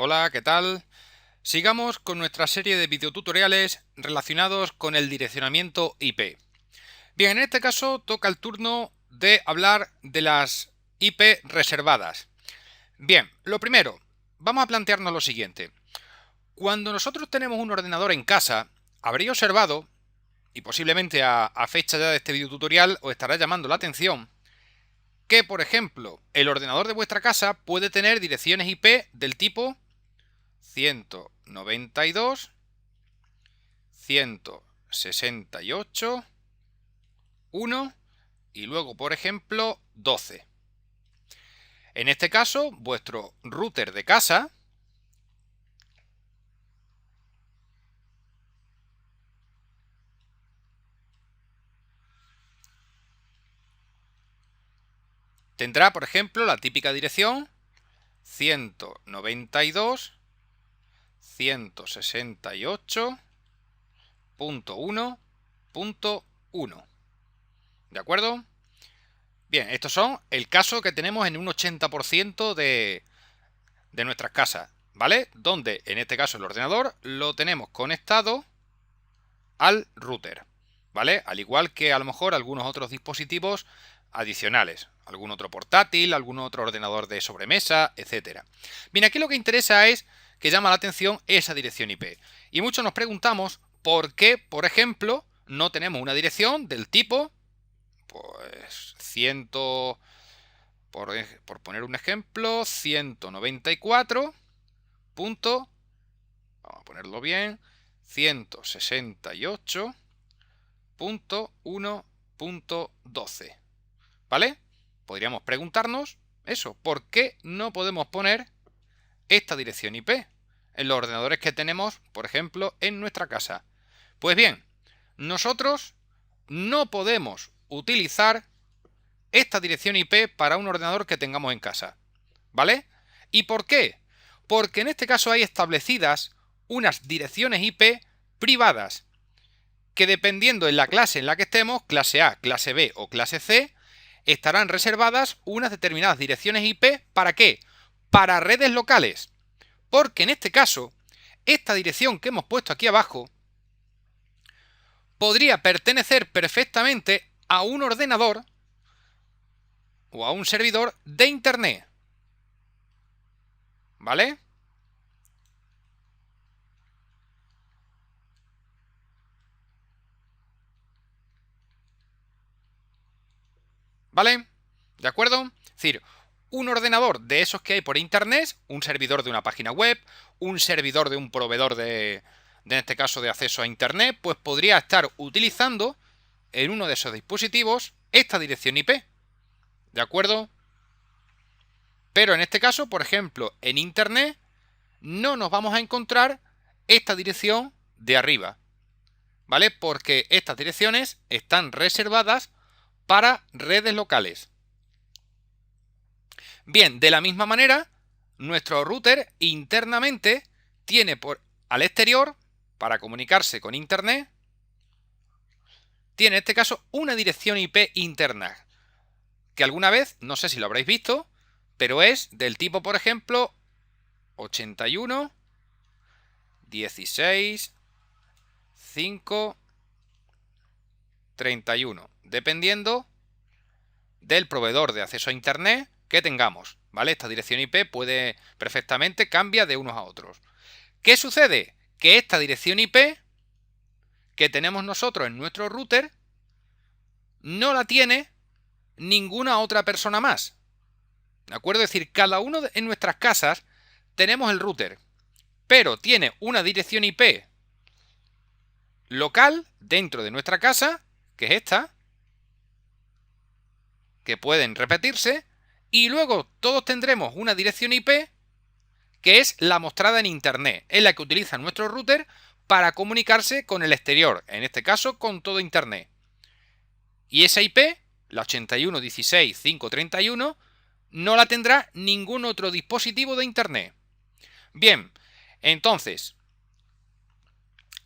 Hola, ¿qué tal? Sigamos con nuestra serie de videotutoriales relacionados con el direccionamiento IP. Bien, en este caso toca el turno de hablar de las IP reservadas. Bien, lo primero, vamos a plantearnos lo siguiente. Cuando nosotros tenemos un ordenador en casa, habréis observado, y posiblemente a fecha ya de este videotutorial os estará llamando la atención, que, por ejemplo, el ordenador de vuestra casa puede tener direcciones IP del tipo 192, 168, 1 y luego, por ejemplo, 12. En este caso, vuestro router de casa tendrá, por ejemplo, la típica dirección 192, 168.1.1. ¿De acuerdo? Bien, estos son el caso que tenemos en un 80% de nuestras casas, ¿vale? Donde, en este caso, el ordenador lo tenemos conectado al router, ¿vale? Al igual que a lo mejor algunos otros dispositivos adicionales, algún otro portátil, algún otro ordenador de sobremesa, etcétera. Bien, aquí lo que interesa es que llama la atención esa dirección IP. Y muchos nos preguntamos por qué, por ejemplo, no tenemos una dirección del tipo, pues, 100, por poner un ejemplo, 194. Vamos a ponerlo bien, 168.1.12, ¿vale? Podríamos preguntarnos eso, ¿por qué no podemos poner esta dirección IP en los ordenadores que tenemos, por ejemplo, en nuestra casa? Pues bien, nosotros no podemos utilizar esta dirección IP para un ordenador que tengamos en casa, ¿vale? ¿Y por qué? Porque en este caso hay establecidas unas direcciones IP privadas que, dependiendo en la clase en la que estemos, clase A, clase B o clase C, estarán reservadas unas determinadas direcciones IP. ¿Para qué? Para redes locales. Porque en este caso, esta dirección que hemos puesto aquí abajo podría pertenecer perfectamente a un ordenador o a un servidor de Internet, ¿vale? ¿Vale? ¿De acuerdo? Es decir, un ordenador de esos que hay por internet, un servidor de una página web, un servidor de un proveedor en este caso, de acceso a internet, pues podría estar utilizando en uno de esos dispositivos esta dirección IP. ¿De acuerdo? Pero en este caso, por ejemplo, en internet no nos vamos a encontrar esta dirección de arriba, ¿vale? Porque estas direcciones están reservadas para redes locales. Bien, de la misma manera, nuestro router internamente tiene al exterior, para comunicarse con Internet, tiene en este caso una dirección IP interna, que alguna vez, no sé si lo habréis visto, pero es del tipo, por ejemplo, 81, 16, 5, 31, dependiendo del proveedor de acceso a Internet que tengamos, ¿vale? Esta dirección IP puede perfectamente cambiar de unos a otros. ¿Qué sucede? Que esta dirección IP que tenemos nosotros en nuestro router no la tiene ninguna otra persona más. ¿De acuerdo? Es decir, cada uno en nuestras casas tenemos el router, pero tiene una dirección IP local dentro de nuestra casa, que es esta, que pueden repetirse, y luego todos tendremos una dirección IP que es la mostrada en Internet, es la que utiliza nuestro router para comunicarse con el exterior, en este caso con todo Internet. Y esa IP, la 81.16.5.31, no la tendrá ningún otro dispositivo de Internet. Bien, entonces,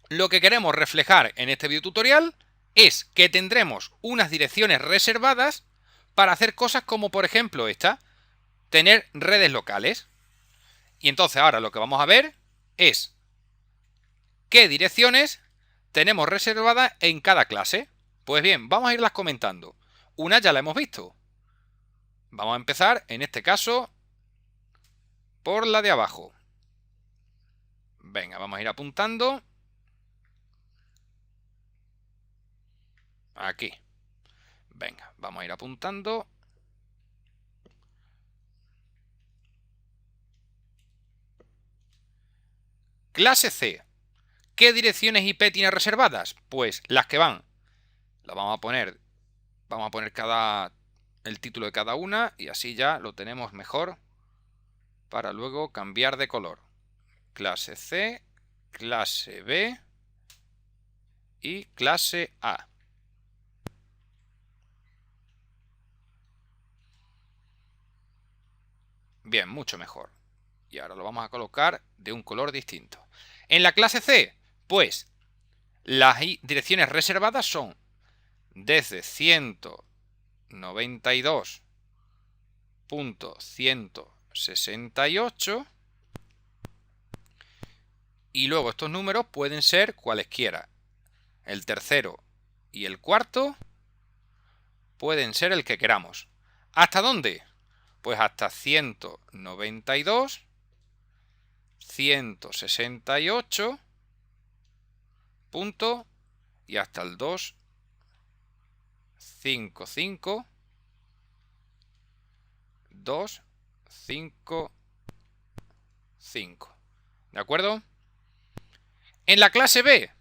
lo que queremos reflejar en este videotutorial es que tendremos unas direcciones reservadas para hacer cosas como, por ejemplo, esta, tener redes locales. Y entonces ahora lo que vamos a ver es qué direcciones tenemos reservadas en cada clase. Pues bien, vamos a irlas comentando. Una ya la hemos visto. Vamos a empezar, en este caso, por la de abajo. Venga, vamos a ir apuntando. Aquí. Venga, vamos a ir apuntando. Clase C. ¿Qué direcciones IP tiene reservadas? Pues las que van. Las vamos a poner el título de cada una y así ya lo tenemos mejor para luego cambiar de color. Clase C, clase B y clase A. Bien, mucho mejor. Y ahora lo vamos a colocar de un color distinto. En la clase C, pues, las direcciones reservadas son desde 192.168 y luego estos números pueden ser cualesquiera. El tercero y el cuarto pueden ser el que queramos. ¿Hasta dónde? Pues hasta 192, 168 punto y hasta el 255, 255. ¿De acuerdo? En la clase B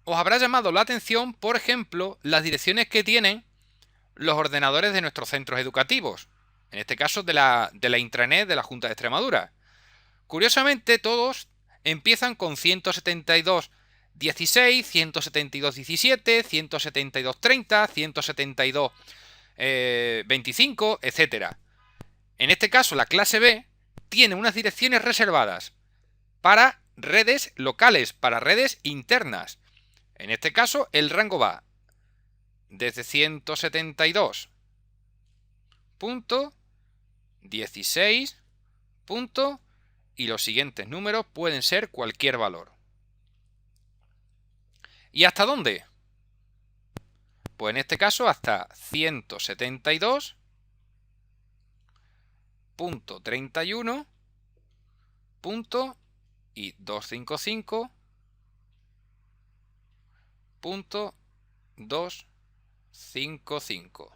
os habrá llamado la atención, por ejemplo, las direcciones que tienen los ordenadores de nuestros centros educativos. En este caso de la intranet de la Junta de Extremadura. Curiosamente, todos empiezan con 172.16, 172.17, 172.30, 172.25, etc. En este caso, la clase B tiene unas direcciones reservadas para redes locales, para redes internas. En este caso, el rango va desde 172.16 y los siguientes números pueden ser cualquier valor. ¿Y hasta dónde? Pues en este caso hasta 172.31 y 255.255.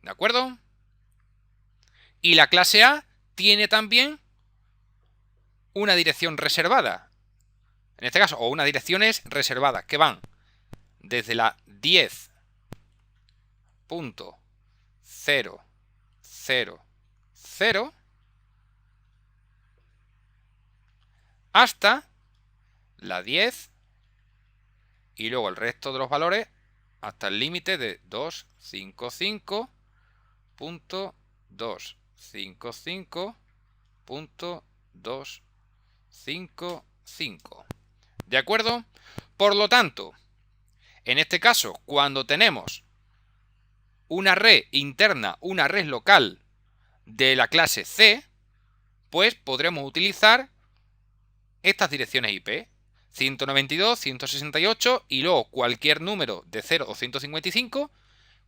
¿De acuerdo? Y la clase A tiene también una dirección reservada. En este caso, o unas direcciones reservadas que van desde la 10.000 hasta la 10 y luego el resto de los valores hasta el límite de 255.255.255. ¿De acuerdo? Por lo tanto, en este caso, cuando tenemos una red interna, una red local de la clase C, pues podremos utilizar estas direcciones IP. 192, 168 y luego cualquier número de 0 a 255,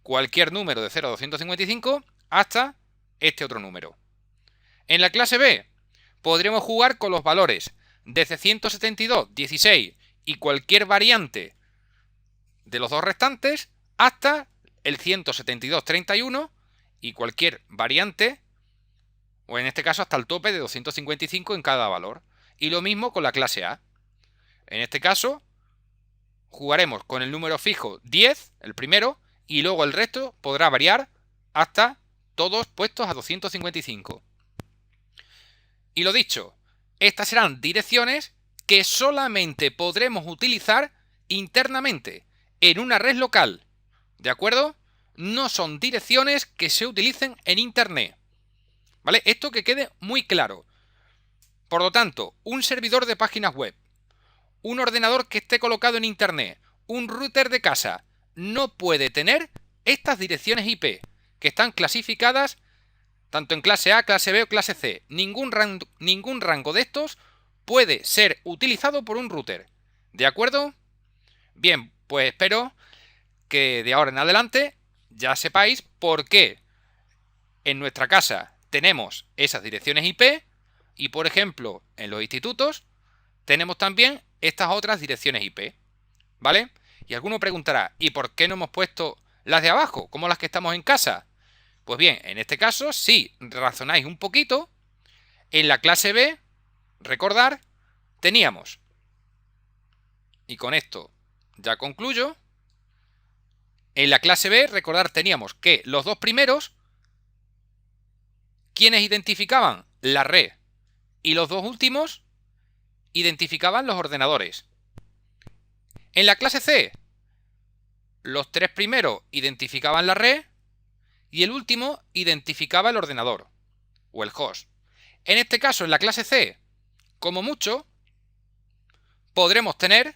cualquier número de 0 a 255 hasta este otro número. En la clase B podremos jugar con los valores desde 172, 16 y cualquier variante de los dos restantes hasta el 172, 31 y cualquier variante, o en este caso hasta el tope de 255 en cada valor. Y lo mismo con la clase A. En este caso, jugaremos con el número fijo 10, el primero, y luego el resto podrá variar hasta todos puestos a 255. Y lo dicho, estas serán direcciones que solamente podremos utilizar internamente en una red local. ¿De acuerdo? No son direcciones que se utilicen en Internet. ¿Vale? Esto que quede muy claro. Por lo tanto, un servidor de páginas web, un ordenador que esté colocado en Internet, un router de casa, no puede tener estas direcciones IP, que están clasificadas tanto en clase A, clase B o clase C. Ningún rango de estos puede ser utilizado por un router. ¿De acuerdo? Bien, pues espero que de ahora en adelante ya sepáis por qué en nuestra casa tenemos esas direcciones IP y, por ejemplo, en los institutos tenemos también estas otras direcciones IP, ¿vale? Y alguno preguntará, ¿y por qué no hemos puesto las de abajo, como las que estamos en casa? Pues bien, en este caso, si razonáis un poquito, en la clase B, recordar, teníamos, y con esto ya concluyo, en la clase B, recordar, teníamos que los dos primeros, ¿quiénes identificaban? La red. Y los dos últimos identificaban los ordenadores. En la clase C, los tres primeros identificaban la red y el último identificaba el ordenador o el host. En este caso, en la clase C, como mucho, podremos tener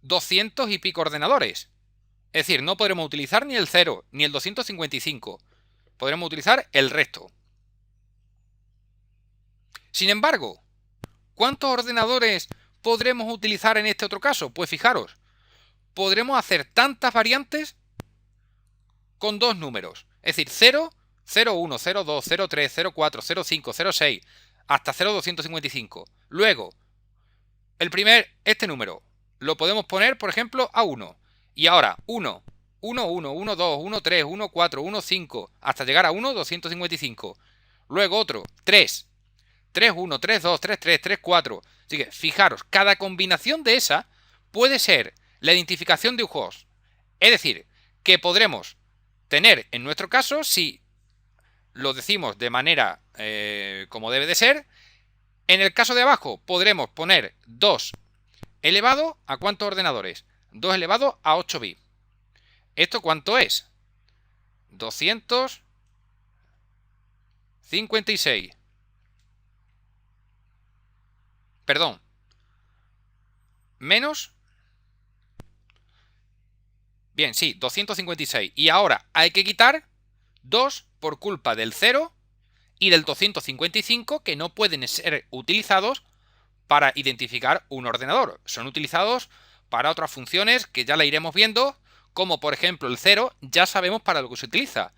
200 y pico ordenadores. Es decir, no podremos utilizar ni el 0 ni el 255. Podremos utilizar el resto. Sin embargo, ¿cuántos ordenadores podremos utilizar en este otro caso? Pues fijaros, podremos hacer tantas variantes con dos números. Es decir, 0, 01, 02, 03, 04, 05, 06, hasta 0255. Luego, este número lo podemos poner, por ejemplo, a 1. Y ahora 1, 1, 1, 1, 2, 1, 3, 1, 4, 1, 5, hasta llegar a 1, 255. Luego otro, 3, 3, 1, 3, 2, 3, 3, 3, 4. Así que, fijaros, cada combinación de esa puede ser la identificación de un host. Es decir, que podremos tener, en nuestro caso, si lo decimos de manera como debe de ser, en el caso de abajo podremos poner 2 elevado a ¿cuántos ordenadores? 2 elevado a 8 bits. ¿Esto cuánto es? 256. Perdón. Menos. Bien, sí, 256. Y ahora hay que quitar 2 por culpa del 0 y del 255 que no pueden ser utilizados para identificar un ordenador. Son utilizados para otras funciones que ya la iremos viendo, como por ejemplo el 0 ya sabemos para lo que se utiliza,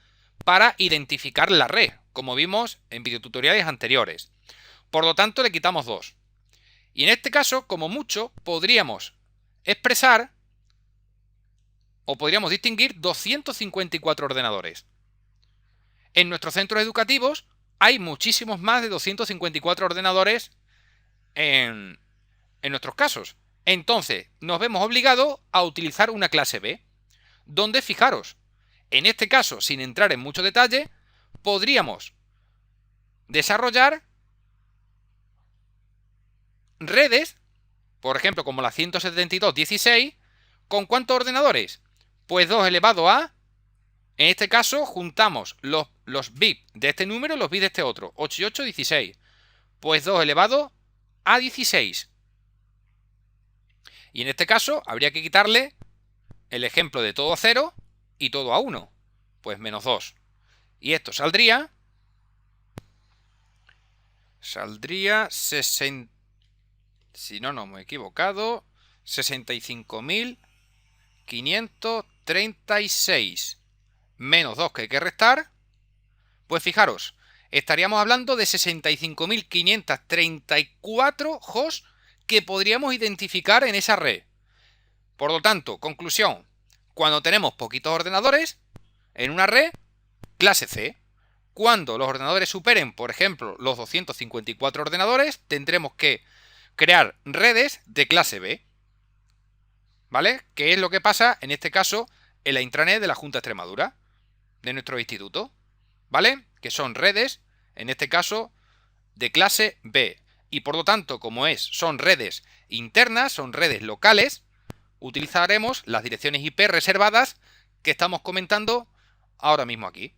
para identificar la red, como vimos en videotutoriales anteriores. Por lo tanto, le quitamos 2. Y en este caso, como mucho, podríamos expresar o podríamos distinguir 254 ordenadores. En nuestros centros educativos hay muchísimos más de 254 ordenadores en nuestros casos. Entonces, nos vemos obligados a utilizar una clase B, donde, fijaros, en este caso, sin entrar en mucho detalle, podríamos desarrollar redes, por ejemplo, como la 172.16, ¿con cuántos ordenadores? Pues 2 elevado a, en este caso, juntamos los bits de este número y los bits de este otro, 8 y 8, 16. Pues 2 elevado a 16. Y en este caso, habría que quitarle el ejemplo de todo a 0 y todo a 1. Pues menos 2. Y esto saldría 60, si no me he equivocado, 65.536 menos 2 que hay que restar. Pues fijaros, estaríamos hablando de 65.534 hosts que podríamos identificar en esa red. Por lo tanto, conclusión, cuando tenemos poquitos ordenadores en una red, clase C. Cuando los ordenadores superen, por ejemplo, los 254 ordenadores, tendremos que crear redes de clase B. ¿Vale? ¿Qué es lo que pasa, en este caso, en la intranet de la Junta de Extremadura, de nuestro instituto? ¿Vale? Que son redes, en este caso, de clase B. Y por lo tanto, como son redes internas, son redes locales, utilizaremos las direcciones IP reservadas que estamos comentando ahora mismo aquí.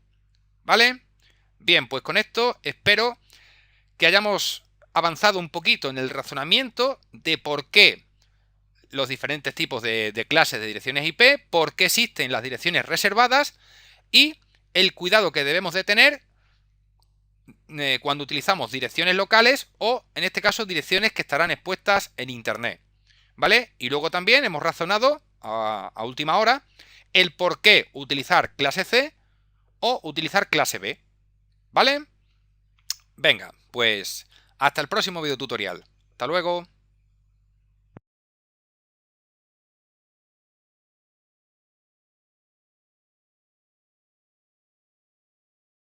¿Vale? Bien, pues con esto espero que hayamos avanzado un poquito en el razonamiento de por qué los diferentes tipos de clases de direcciones IP, por qué existen las direcciones reservadas y el cuidado que debemos de tener cuando utilizamos direcciones locales o, en este caso, direcciones que estarán expuestas en Internet, ¿vale? Y luego también hemos razonado a última hora el por qué utilizar clase C o utilizar clase B, ¿vale? Venga, pues hasta el próximo video tutorial. Hasta luego.